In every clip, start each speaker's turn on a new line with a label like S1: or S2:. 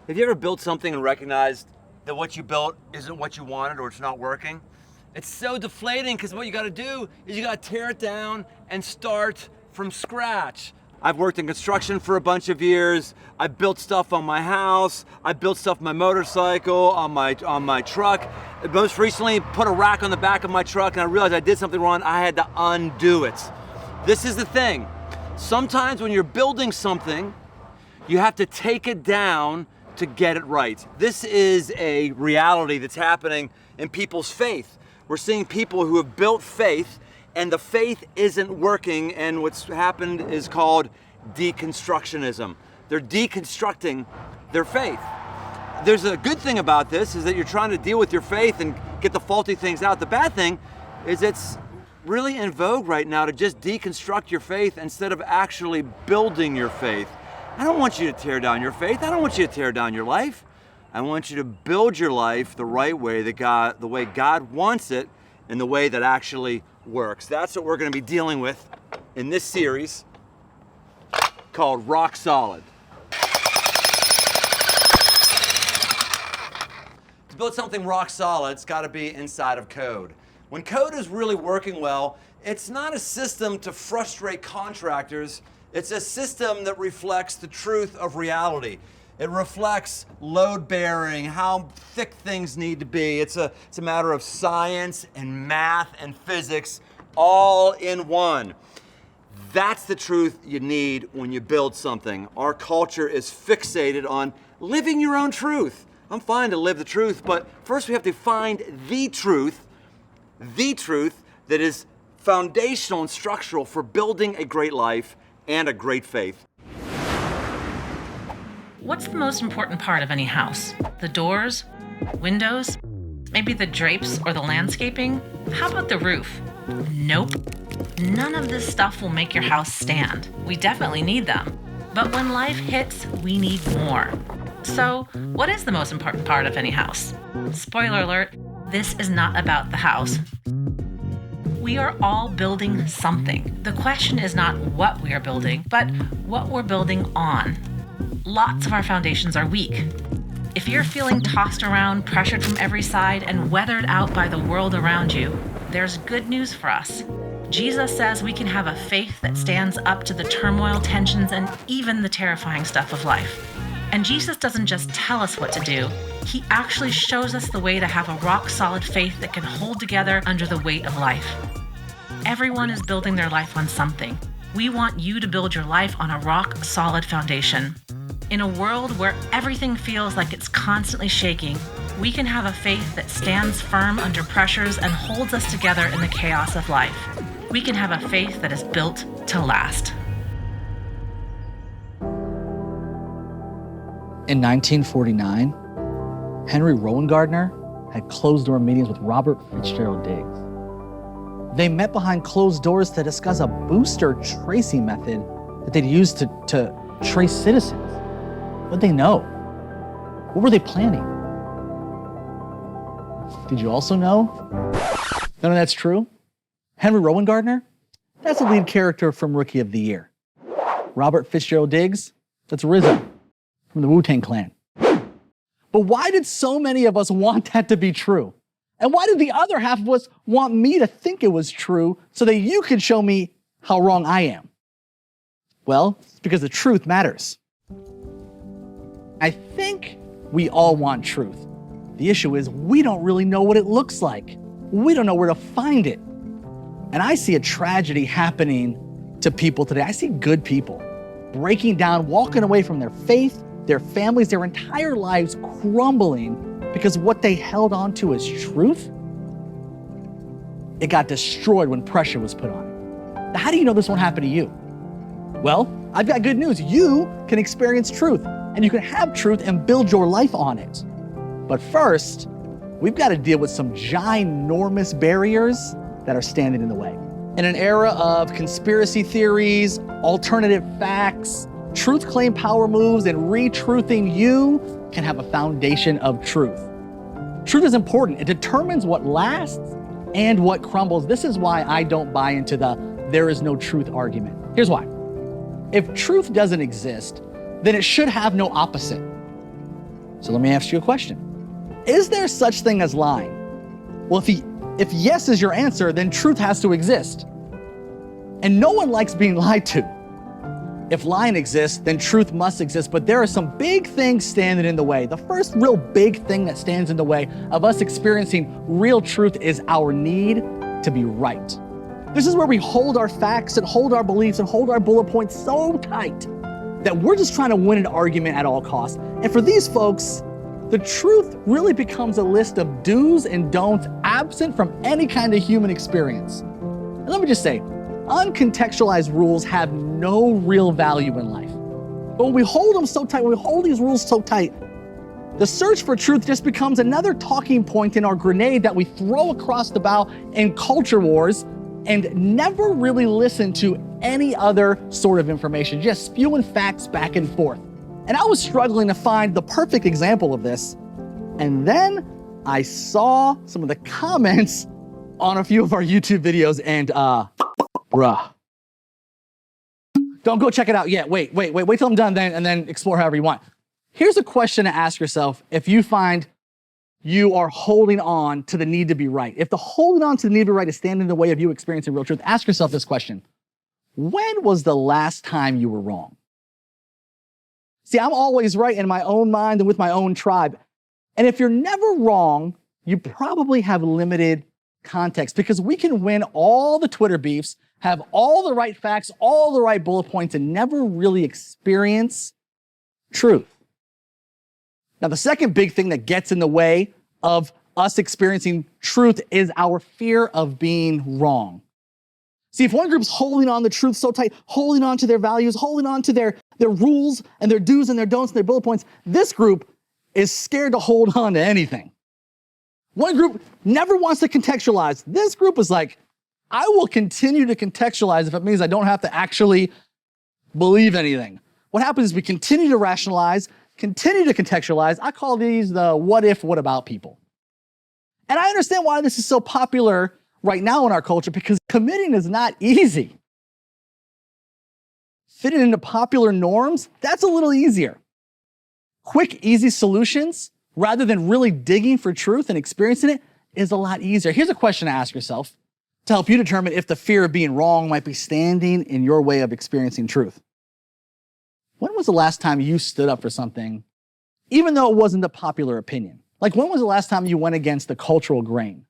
S1: Have you ever built something and recognized that what you built isn't what you wanted or it's not working? It's so deflating because what you gotta do is you gotta tear it down and start from scratch. I've worked in construction for a bunch of years. I built stuff on my house. I built stuff on my motorcycle, on my truck. Most recently, put a rack on the back of my truck and I realized I did something wrong. I had to undo it. This is the thing. Sometimes when you're building something, you have to take it down to get it right. This is a reality that's happening in people's faith. We're seeing people who have built faith and the faith isn't working, and what's happened is called deconstructionism. They're deconstructing their faith. There's a good thing about this is that you're trying to deal with your faith and get the faulty things out. The bad thing is it's really in vogue right now to just deconstruct your faith instead of actually building your faith. I don't want you to tear down your faith. I don't want you to tear down your life. I want you to build your life the right way, the way God wants it, and the way that actually works. That's what we're going to be dealing with in this series called Rock Solid. To build something rock solid, it's got to be inside of code. When code is really working well, it's not a system to frustrate contractors. It's a system that reflects the truth of reality. It reflects load bearing, how thick things need to be. It's a matter of science and math and physics all in one. That's the truth you need when you build something. Our culture is fixated on living your own truth. I'm fine to live the truth, but first we have to find the truth that is foundational and structural for building a great life and a great faith.
S2: What's the most important part of any house? The doors? Windows? Maybe the drapes or the landscaping? How about the roof? Nope. None of this stuff will make your house stand. We definitely need them. But when life hits, we need more. So, what is the most important part of any house? Spoiler alert, this is not about the house. We are all building something. The question is not what we are building, but what we're building on. Lots of our foundations are weak. If you're feeling tossed around, pressured from every side, and weathered out by the world around you, there's good news for us. Jesus says we can have a faith that stands up to the turmoil, tensions, and even the terrifying stuff of life. And Jesus doesn't just tell us what to do, he actually shows us the way to have a rock-solid faith that can hold together under the weight of life. Everyone is building their life on something. We want you to build your life on a rock-solid foundation. In a world where everything feels like it's constantly shaking, we can have a faith that stands firm under pressures and holds us together in the chaos of life. We can have a faith that is built to last.
S3: In 1949, Henry Rowan Gardner had closed-door meetings with Robert Fitzgerald Diggs. They met behind closed doors to discuss a booster tracing method that they'd use to trace citizens. What'd they know? What were they planning? Did you also know? None of that's true? Henry Rowan Gardner? That's the lead character from Rookie of the Year. Robert Fitzgerald Diggs? That's Rizzo from the Wu-Tang Clan. But why did so many of us want that to be true? And why did the other half of us want me to think it was true so that you could show me how wrong I am? Well, it's because the truth matters. I think we all want truth. The issue is we don't really know what it looks like. We don't know where to find it. And I see a tragedy happening to people today. I see good people breaking down, walking away from their faith, their families, their entire lives crumbling because what they held on to as truth, it got destroyed when pressure was put on it. Now, how do you know this won't happen to you? Well, I've got good news. You can experience truth, and you can have truth and build your life on it. But first, we've got to deal with some ginormous barriers that are standing in the way. In an era of conspiracy theories, alternative facts, truth claim power moves, and re-truthing, you can have a foundation of truth. Truth is important. It determines what lasts and what crumbles. This is why I don't buy into the there is no truth argument. Here's why. If truth doesn't exist, then it should have no opposite. So let me ask you a question. Is there such thing as lying? Well, if yes is your answer, then truth has to exist. And no one likes being lied to. If lying exists, then truth must exist, but there are some big things standing in the way. The first real big thing that stands in the way of us experiencing real truth is our need to be right. This is where we hold our facts and hold our beliefs and hold our bullet points so tight that we're just trying to win an argument at all costs. And for these folks, the truth really becomes a list of do's and don'ts absent from any kind of human experience. And let me just say, uncontextualized rules have no real value in life. But when we hold them so tight, when we hold these rules so tight, the search for truth just becomes another talking point in our grenade that we throw across the bow in culture wars and never really listen to any other sort of information, just spewing facts back and forth. And I was struggling to find the perfect example of this. And then I saw some of the comments on a few of our YouTube videos and bruh. Don't go check it out yet. Wait till I'm done and then explore however you want. Here's a question to ask yourself if you find you are holding on to the need to be right. If the holding on to the need to be right is standing in the way of you experiencing real truth, ask yourself this question. When was the last time you were wrong? See, I'm always right in my own mind and with my own tribe. And if you're never wrong, you probably have limited context because we can win all the Twitter beefs, have all the right facts, all the right bullet points, and never really experience truth. Now, the second big thing that gets in the way of us experiencing truth is our fear of being wrong. See, if one group's holding on to truth so tight, holding on to their values, holding on to their rules and their do's and their don'ts and their bullet points, this group is scared to hold on to anything. One group never wants to contextualize. This group is like, I will continue to contextualize if it means I don't have to actually believe anything. What happens is we continue to rationalize, continue to contextualize. I call these the what if, what about people. And I understand why this is so popular right now in our culture because committing is not easy. Fitting into popular norms, that's a little easier. Quick, easy solutions, rather than really digging for truth and experiencing it, is a lot easier. Here's a question to ask yourself to help you determine if the fear of being wrong might be standing in your way of experiencing truth. When was the last time you stood up for something, even though it wasn't the popular opinion? Like, when was the last time you went against the cultural grain?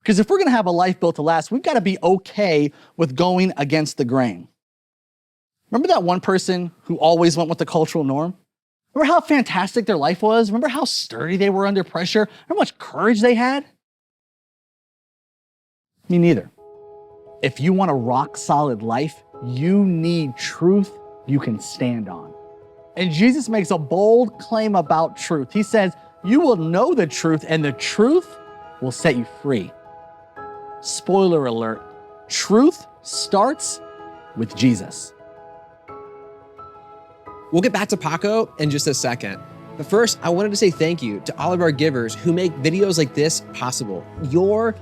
S3: Because if we're going to have a life built to last, we've got to be okay with going against the grain. Remember that one person who always went with the cultural norm? Remember how fantastic their life was? Remember how sturdy they were under pressure? Remember how much courage they had? Me neither. If you want a rock-solid life, you need truth you can stand on. And Jesus makes a bold claim about truth. He says, you will know the truth, and the truth will set you free. Spoiler alert, truth starts with Jesus.
S4: We'll get back to Paco in just a second. But first, I wanted to say thank you to all of our givers who make videos like this possible. You're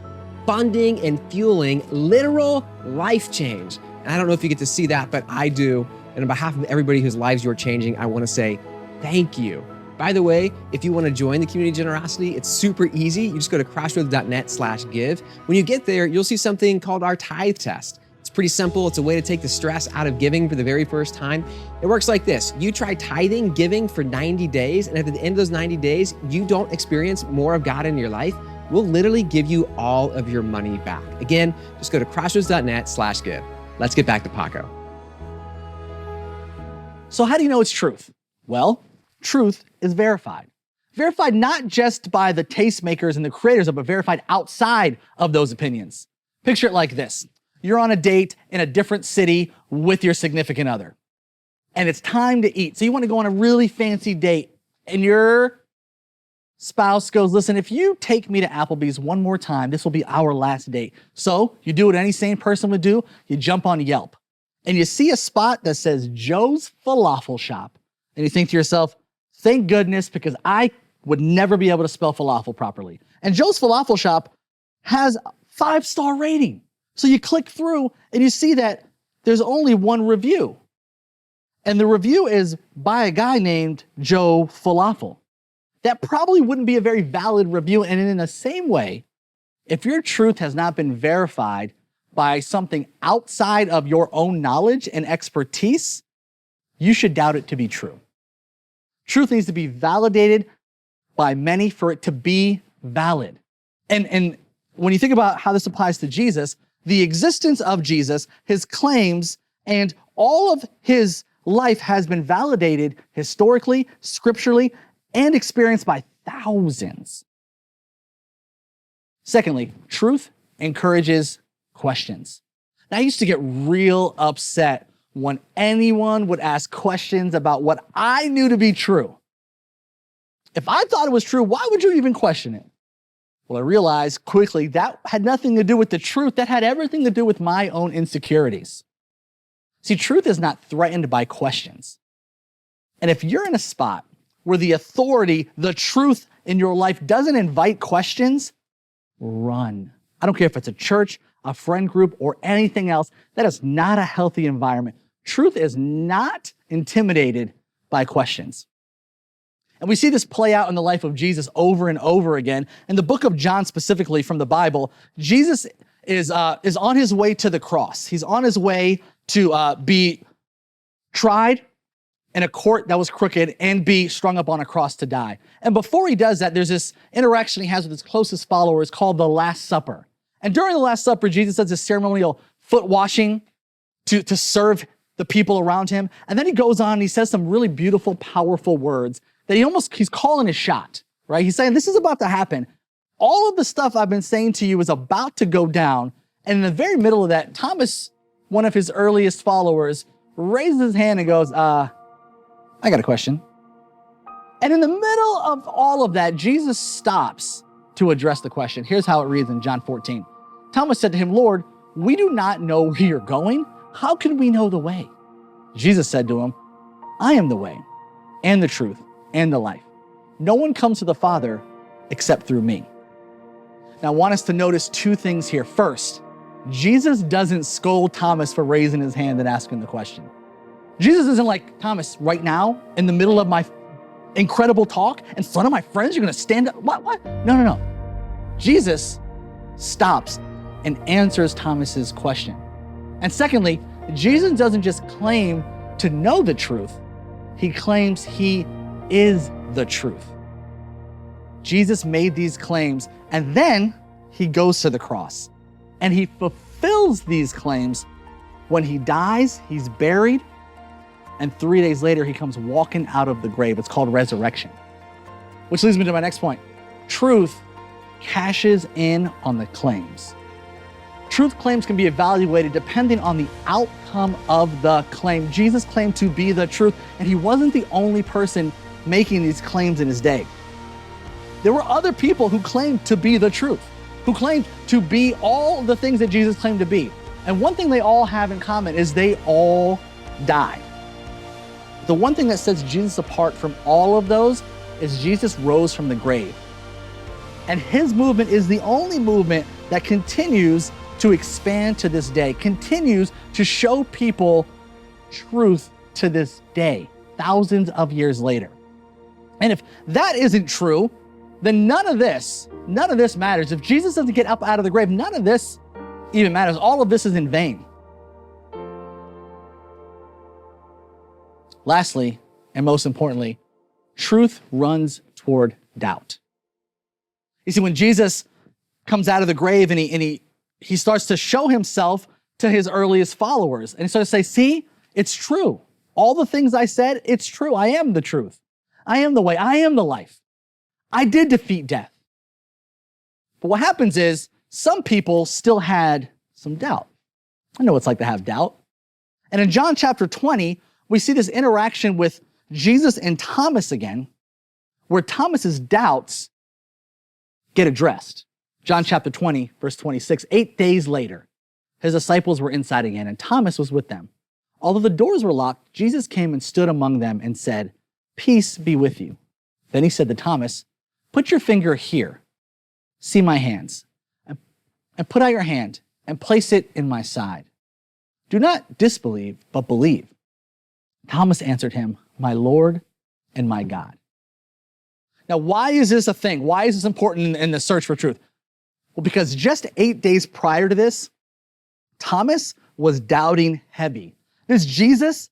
S4: funding and fueling literal life change. And I don't know if you get to see that, but I do. And on behalf of everybody whose lives you're changing, I want to say thank you. By the way, if you want to join the Community Generosity, it's super easy. You just go to crossroads.net/give. When you get there, you'll see something called our tithe test. It's pretty simple. It's a way to take the stress out of giving for the very first time. It works like this. You try tithing, giving for 90 days, and at the end of those 90 days, you don't experience more of God in your life, we'll literally give you all of your money back. Again, just go to crossroads.net/give. Let's get back to Paco.
S3: So how do you know it's truth? Well, truth is verified. Verified not just by the tastemakers and the creators of it, but verified outside of those opinions. Picture it like this. You're on a date in a different city with your significant other. And it's time to eat. So you want to go on a really fancy date. And your spouse goes, listen, if you take me to Applebee's one more time, this will be our last date. So you do what any sane person would do. You jump on Yelp. And you see a spot that says Joe's Falafel Shop. And you think to yourself, thank goodness, because I would never be able to spell falafel properly. And Joe's Falafel Shop has a 5-star rating. So you click through and you see that there's only one review. And the review is by a guy named Joe Falafel. That probably wouldn't be a very valid review. And in the same way, if your truth has not been verified by something outside of your own knowledge and expertise, you should doubt it to be true. Truth needs to be validated by many for it to be valid. And when you think about how this applies to Jesus, the existence of Jesus, his claims, and all of his life has been validated historically, scripturally, and experienced by thousands. Secondly, truth encourages questions. Now, I used to get real upset when anyone would ask questions about what I knew to be true. If I thought it was true, why would you even question it? Well, I realized quickly that had nothing to do with the truth. That had everything to do with my own insecurities. See, truth is not threatened by questions. And if you're in a spot where the authority, the truth in your life doesn't invite questions, run. I don't care if it's a church, a friend group, or anything else. That is not a healthy environment. Truth is not intimidated by questions. And we see this play out in the life of Jesus over and over again. In the book of John, specifically from the Bible, Jesus is on his way to the cross. He's on his way to be tried in a court that was crooked and be strung up on a cross to die. And before he does that, there's this interaction he has with his closest followers called the Last Supper. And during the Last Supper, Jesus does this ceremonial foot washing to serve the people around him. And then he goes on and he says some really beautiful, powerful words that he's calling his shot, right? He's saying, this is about to happen. All of the stuff I've been saying to you is about to go down. And in the very middle of that, Thomas, one of his earliest followers, raises his hand and goes, I got a question. And in the middle of all of that, Jesus stops to address the question. Here's how it reads in John 14. Thomas said to him, Lord, we do not know where you're going. How can we know the way? Jesus said to him, I am the way and the truth and the life. No one comes to the Father except through me. Now, I want us to notice two things here. First, Jesus doesn't scold Thomas for raising his hand and asking the question. Jesus isn't like, Thomas, right now, in the middle of my incredible talk, in front of my friends, you're gonna stand up? What? No. Jesus stops and answers Thomas's question. And secondly, Jesus doesn't just claim to know the truth, he claims he is the truth. Jesus made these claims, and then he goes to the cross. And he fulfills these claims when he dies, he's buried, and 3 days later, he comes walking out of the grave. It's called resurrection. Which leads me to my next point. Truth cashes in on the claims. Truth claims can be evaluated depending on the outcome of the claim. Jesus claimed to be the truth, and he wasn't the only person making these claims in his day. There were other people who claimed to be the truth, who claimed to be all the things that Jesus claimed to be. And one thing they all have in common is they all died. The one thing that sets Jesus apart from all of those is Jesus rose from the grave. And his movement is the only movement that continues to expand to this day, continues to show people truth to this day, thousands of years later. And if that isn't true, then none of this matters. If Jesus doesn't get up out of the grave, none of this even matters. All of this is in vain. Lastly, and most importantly, truth runs toward doubt. You see, when Jesus comes out of the grave and he starts to show himself to his earliest followers, and he starts to say, see, it's true. All the things I said, it's true. I am the truth. I am the way. I am the life. I did defeat death. But what happens is some people still had some doubt. I know what it's like to have doubt. And in John chapter 20, we see this interaction with Jesus and Thomas again, where Thomas's doubts get addressed. John chapter 20, verse 26, 8 days later, his disciples were inside again, and Thomas was with them. Although the doors were locked, Jesus came and stood among them and said, "Peace be with you." Then he said to Thomas, "Put your finger here. See my hands. And put out your hand and place it in my side. Do not disbelieve, but believe." Thomas answered him, "My Lord and my God." Now, why is this a thing? Why is this important in the search for truth? Well, because just 8 days prior to this, Thomas was doubting heavy. This Jesus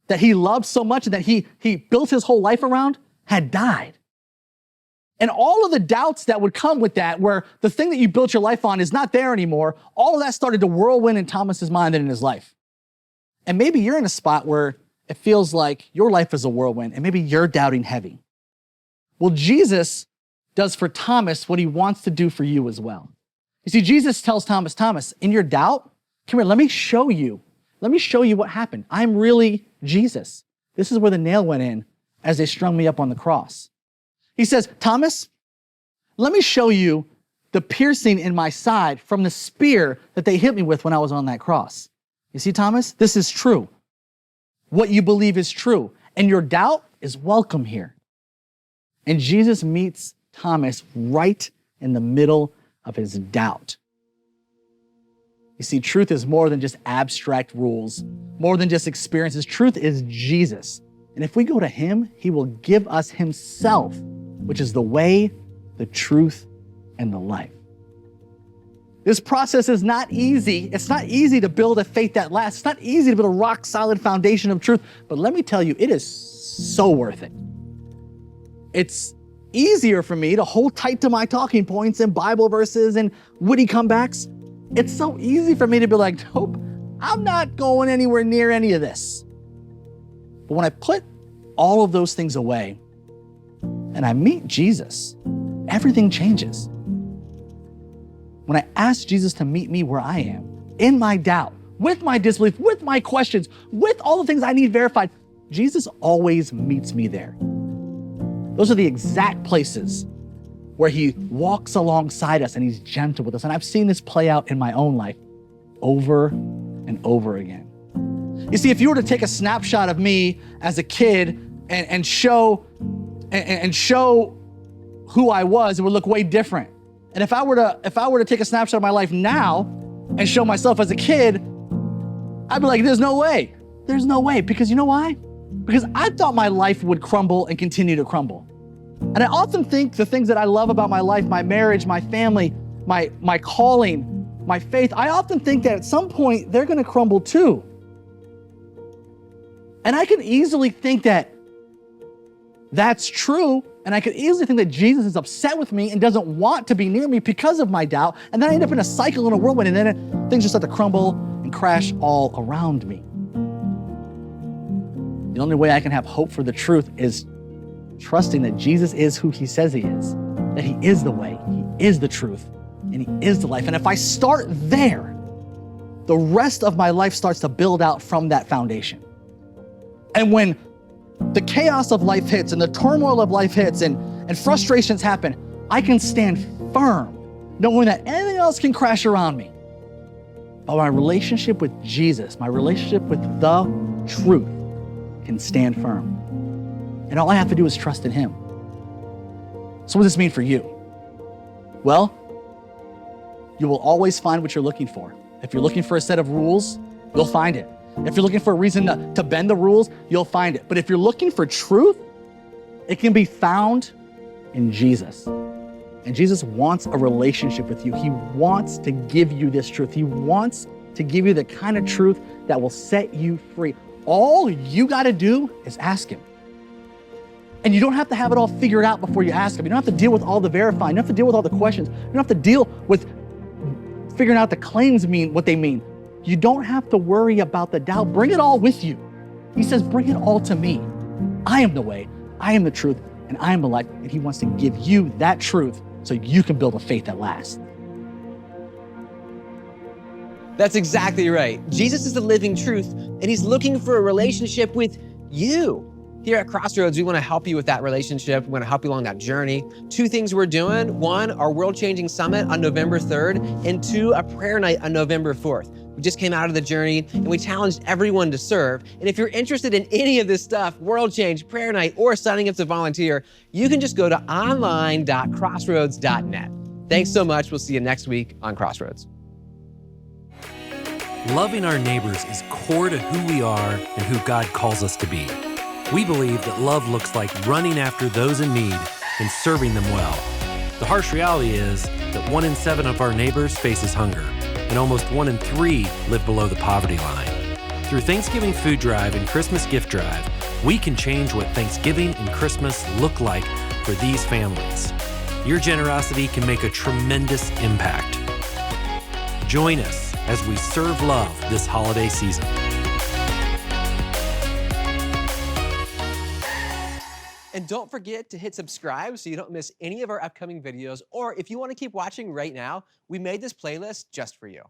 S3: that he loved so much and that he built his whole life around had died. And all of the doubts that would come with that, where the thing that you built your life on is not there anymore, all of that started to whirlwind in Thomas's mind and in his life. And maybe you're in a spot where it feels like your life is a whirlwind and maybe you're doubting heavy. Well, Jesus does for Thomas what he wants to do for you as well. You see, Jesus tells Thomas, "Thomas, in your doubt, come here, let me show you. Let me show you what happened. I'm really Jesus. This is where the nail went in as they strung me up on the cross." He says, "Thomas, let me show you the piercing in my side from the spear that they hit me with when I was on that cross. You see, Thomas, this is true. What you believe is true, and your doubt is welcome here." And Jesus meets Thomas right in the middle of his doubt. You see, truth is more than just abstract rules, more than just experiences. Truth is Jesus. And if we go to him, he will give us himself, which is the way, the truth, and the life. This process is not easy. It's not easy to build a faith that lasts. It's not easy to build a rock solid foundation of truth. But let me tell you, it is so worth it. It's easier for me to hold tight to my talking points and Bible verses and witty comebacks. It's so easy for me to be like, nope, I'm not going anywhere near any of this. But when I put all of those things away and I meet Jesus, everything changes. When I ask Jesus to meet me where I am, in my doubt, with my disbelief, with my questions, with all the things I need verified, Jesus always meets me there. Those are the exact places where he walks alongside us and he's gentle with us. And I've seen this play out in my own life over and over again. You see, if you were to take a snapshot of me as a kid and show who I was, it would look way different. And if I were to take a snapshot of my life now and show myself as a kid, I'd be like, there's no way. There's no way. Because you know why? Because I thought my life would crumble and continue to crumble. And I often think the things that I love about my life, my marriage, my family, my calling, my faith, I often think that at some point they're going to crumble too. And I can easily think that that's true. And I could easily think that Jesus is upset with me and doesn't want to be near me because of my doubt. And then I end up in a cycle, in a whirlwind, and then things just start to crumble and crash all around me. The only way I can have hope for the truth is trusting that Jesus is who he says he is, that he is the way, he is the truth, and he is the life. And if I start there, the rest of my life starts to build out from that foundation. And when the chaos of life hits and the turmoil of life hits and frustrations happen, I can stand firm, knowing that anything else can crash around me. But my relationship with Jesus, my relationship with the truth, can stand firm. And all I have to do is trust in him. So what does this mean for you? Well, you will always find what you're looking for. If you're looking for a set of rules, you'll find it. If you're looking for a reason to bend the rules, you'll find it. But if you're looking for truth, it can be found in Jesus. And Jesus wants a relationship with you. He wants to give you this truth. He wants to give you the kind of truth that will set you free. All you got to do is ask him. And you don't have to have it all figured out before you ask him. You don't have to deal with all the verifying. You don't have to deal with all the questions. You don't have to deal with figuring out the claims mean what they mean. You don't have to worry about the doubt. Bring it all with you. He says, bring it all to me. I am the way, I am the truth, and I am the life. And he wants to give you that truth so you can build a faith that lasts.
S4: That's exactly right. Jesus is the living truth, and he's looking for a relationship with you. Here at Crossroads, we want to help you with that relationship. We want to help you along that journey. 2 things we're doing. 1, our World Changing Summit on November 3rd, and 2, a prayer night on November 4th. We just came out of the journey and we challenged everyone to serve. And if you're interested in any of this stuff, World Change, prayer night, or signing up to volunteer, you can just go to online.crossroads.net. Thanks so much. We'll see you next week on Crossroads.
S5: Loving our neighbors is core to who we are and who God calls us to be. We believe that love looks like running after those in need and serving them well. The harsh reality is that 1 in 7 of our neighbors faces hunger, and almost 1 in 3 live below the poverty line. Through Thanksgiving Food Drive and Christmas Gift Drive, we can change what Thanksgiving and Christmas look like for these families. Your generosity can make a tremendous impact. Join us as we serve love this holiday season.
S4: And don't forget to hit subscribe so you don't miss any of our upcoming videos. Or if you want to keep watching right now, we made this playlist just for you.